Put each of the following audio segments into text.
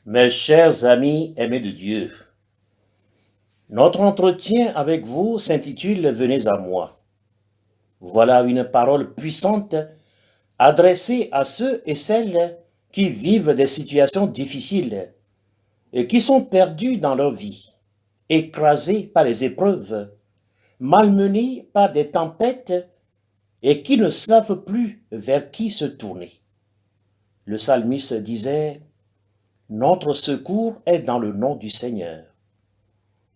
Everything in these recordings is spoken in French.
Mes chers amis aimés de Dieu, notre entretien avec vous s'intitule « Venez à moi ». Voilà une parole puissante adressée à ceux et celles qui vivent des situations difficiles et qui sont perdus dans leur vie, écrasés par les épreuves, malmenés par des tempêtes et qui ne savent plus vers qui se tourner. Le psalmiste disait « Notre secours est dans le nom du Seigneur ».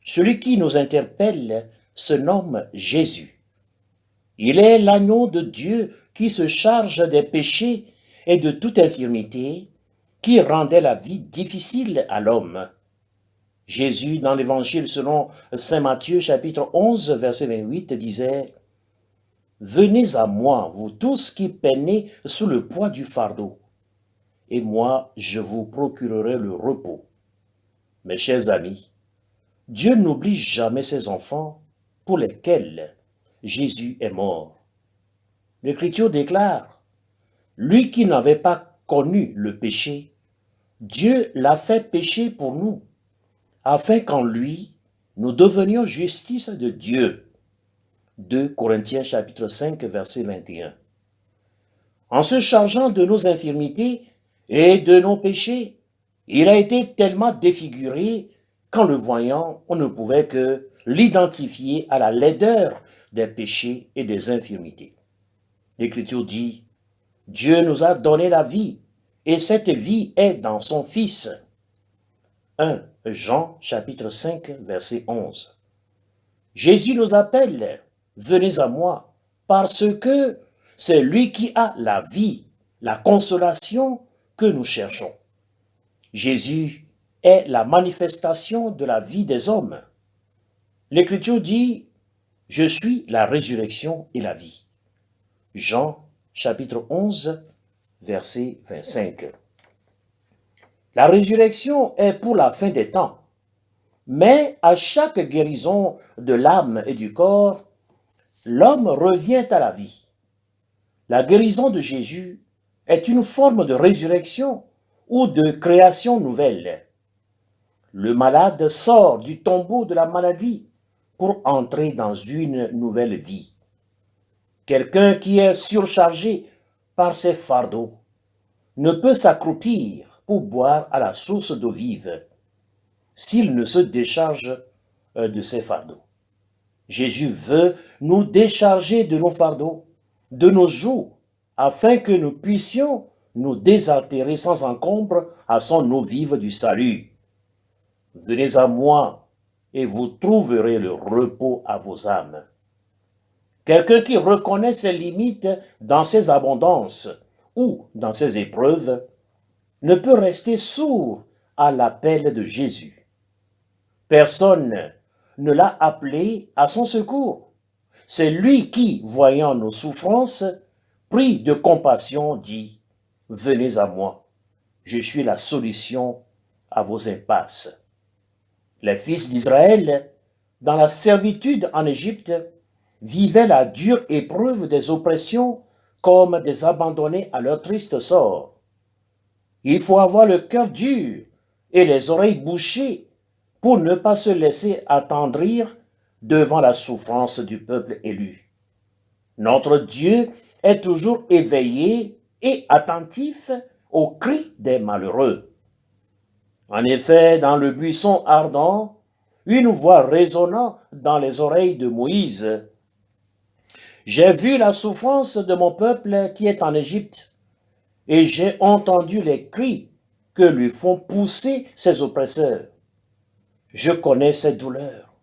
Celui qui nous interpelle se nomme Jésus. Il est l'agneau de Dieu qui se charge des péchés et de toute infirmité, qui rendait la vie difficile à l'homme. Jésus, dans l'évangile selon saint Matthieu, chapitre 11, verset 28, disait « Venez à moi, vous tous qui peinez sous le poids du fardeau, et moi je vous procurerai le repos. » Mes chers amis, Dieu n'oublie jamais ses enfants pour lesquels Jésus est mort. L'Écriture déclare, « Lui qui n'avait pas connu le péché, Dieu l'a fait pécher pour nous, afin qu'en lui, nous devenions justice de Dieu. » 2 Corinthiens chapitre 5, verset 21. En se chargeant de nos infirmités et de nos péchés, il a été tellement défiguré qu'en le voyant, on ne pouvait que l'identifier à la laideur des péchés et des infirmités. L'Écriture dit, « Dieu nous a donné la vie, et cette vie est dans son Fils. » 1 Jean chapitre 5, verset 11. Jésus nous appelle, « Venez à moi », parce que c'est lui qui a la vie, la consolation que nous cherchons. Jésus est la manifestation de la vie des hommes. L'Écriture dit, « Je suis la résurrection et la vie. » Jean chapitre 11, verset 25. La résurrection est pour la fin des temps, mais à chaque guérison de l'âme et du corps, l'homme revient à la vie. La guérison de Jésus est une forme de résurrection ou de création nouvelle. Le malade sort du tombeau de la maladie pour entrer dans une nouvelle vie. Quelqu'un qui est surchargé par ses fardeaux ne peut s'accroupir pour boire à la source d'eau vive s'il ne se décharge de ses fardeaux. Jésus veut nous décharger de nos fardeaux, de nos jougs, afin que nous puissions nous désaltérer sans encombre à son eau vive du salut. Venez à moi et vous trouverez le repos à vos âmes. Quelqu'un qui reconnaît ses limites dans ses abondances ou dans ses épreuves ne peut rester sourd à l'appel de Jésus. Personne ne l'a appelé à son secours. C'est lui qui, voyant nos souffrances, pris de compassion, dit « Venez à moi, je suis la solution à vos impasses. » Les fils d'Israël, dans la servitude en Égypte, vivaient la dure épreuve des oppressions comme des abandonnés à leur triste sort. Il faut avoir le cœur dur et les oreilles bouchées pour ne pas se laisser attendrir devant la souffrance du peuple élu. Notre Dieu est toujours éveillé et attentif aux cris des malheureux. En effet, dans le buisson ardent, une voix résonnant dans les oreilles de Moïse. « J'ai vu la souffrance de mon peuple qui est en Égypte, et j'ai entendu les cris que lui font pousser ses oppresseurs. Je connais ses douleurs,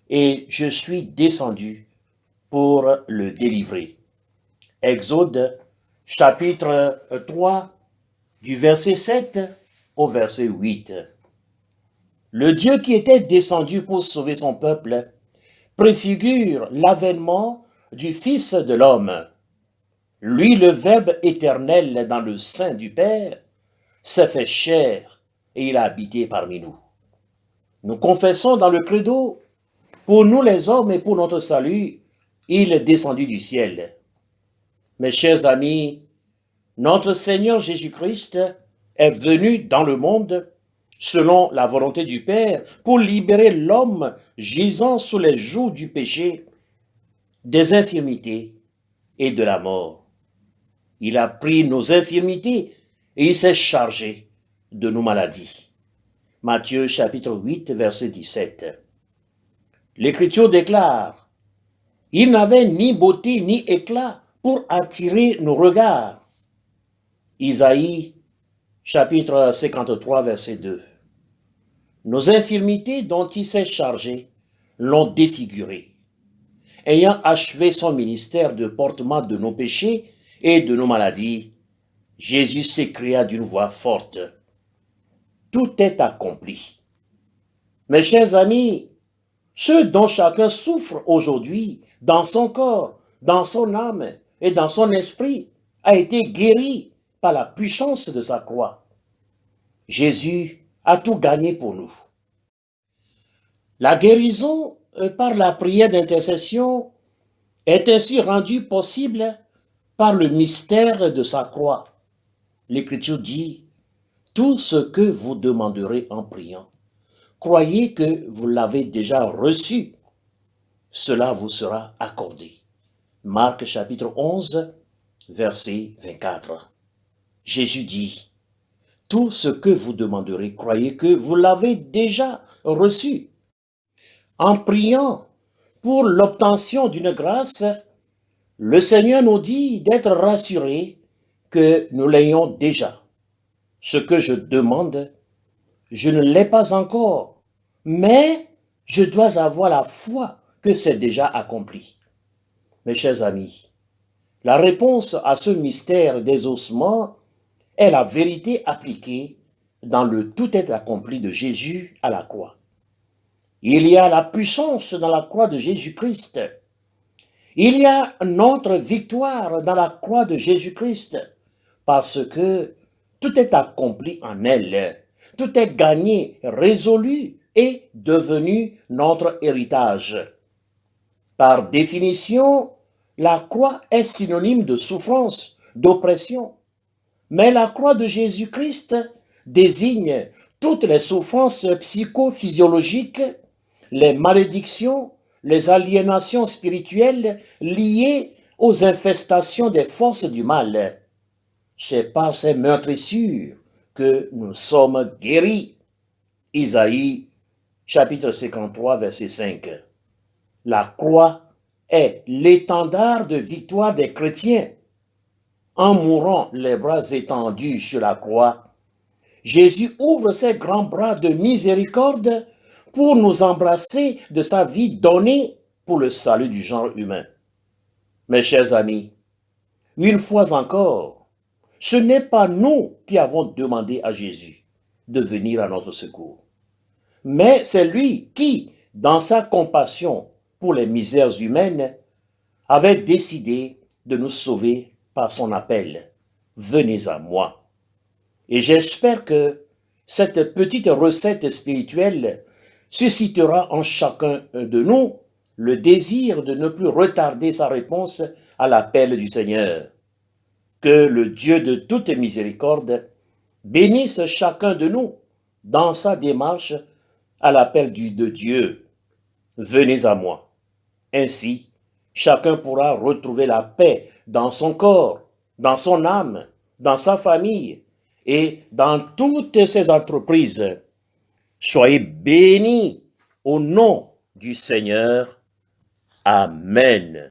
et je suis descendu pour le délivrer. » Exode chapitre 3 du verset 7 au verset 8. Le Dieu qui était descendu pour sauver son peuple préfigure l'avènement du Fils de l'homme. Lui, le Verbe éternel dans le sein du Père, s'est fait chair et il a habité parmi nous. Nous confessons dans le credo, pour nous les hommes et pour notre salut, il est descendu du ciel. Mes chers amis, notre Seigneur Jésus-Christ est venu dans le monde selon la volonté du Père, pour libérer l'homme gisant sous les jougs du péché, des infirmités et de la mort. Il a pris nos infirmités et il s'est chargé de nos maladies. Matthieu chapitre 8, verset 17. L'Écriture déclare, « Il n'avait ni beauté ni éclat pour attirer nos regards. » Isaïe chapitre 53, verset 2. Nos infirmités dont il s'est chargé l'ont défiguré. Ayant achevé son ministère de portement de nos péchés et de nos maladies, Jésus s'écria d'une voix forte, « Tout est accompli. » Mes chers amis, ce dont chacun souffre aujourd'hui dans son corps, dans son âme et dans son esprit a été guéri par la puissance de sa croix. Jésus a tout gagné pour nous. La guérison par la prière d'intercession est ainsi rendue possible par le mystère de sa croix. L'Écriture dit, « Tout ce que vous demanderez en priant, croyez que vous l'avez déjà reçu, cela vous sera accordé. » Marc chapitre 11, verset 24. Jésus dit, « Tout ce que vous demanderez, croyez que vous l'avez déjà reçu. » En priant pour l'obtention d'une grâce, le Seigneur nous dit d'être rassurés que nous l'ayons déjà. Ce que je demande, je ne l'ai pas encore, mais je dois avoir la foi que c'est déjà accompli. Mes chers amis, la réponse à ce mystère des ossements est la vérité appliquée dans le tout est accompli de Jésus à la croix. Il y a la puissance dans la croix de Jésus-Christ. Il y a notre victoire dans la croix de Jésus-Christ, parce que tout est accompli en elle. Tout est gagné, résolu et devenu notre héritage. Par définition, la croix est synonyme de souffrance, d'oppression. Mais la croix de Jésus-Christ désigne toutes les souffrances psychophysiologiques, les malédictions, les aliénations spirituelles liées aux infestations des forces du mal. C'est par ces meurtrissures que nous sommes guéris. Isaïe, chapitre 53, verset 5. La croix est l'étendard de victoire des chrétiens. En mourant les bras étendus sur la croix, Jésus ouvre ses grands bras de miséricorde pour nous embrasser de sa vie donnée pour le salut du genre humain. Mes chers amis, une fois encore, ce n'est pas nous qui avons demandé à Jésus de venir à notre secours, mais c'est lui qui, dans sa compassion pour les misères humaines, avait décidé de nous sauver par son appel. Venez à moi. Et j'espère que cette petite recette spirituelle suscitera en chacun de nous le désir de ne plus retarder sa réponse à l'appel du Seigneur. Que le Dieu de toute miséricorde bénisse chacun de nous dans sa démarche à l'appel de Dieu. Venez à moi. Ainsi, chacun pourra retrouver la paix dans son corps, dans son âme, dans sa famille et dans toutes ses entreprises. Soyez bénis au nom du Seigneur. Amen.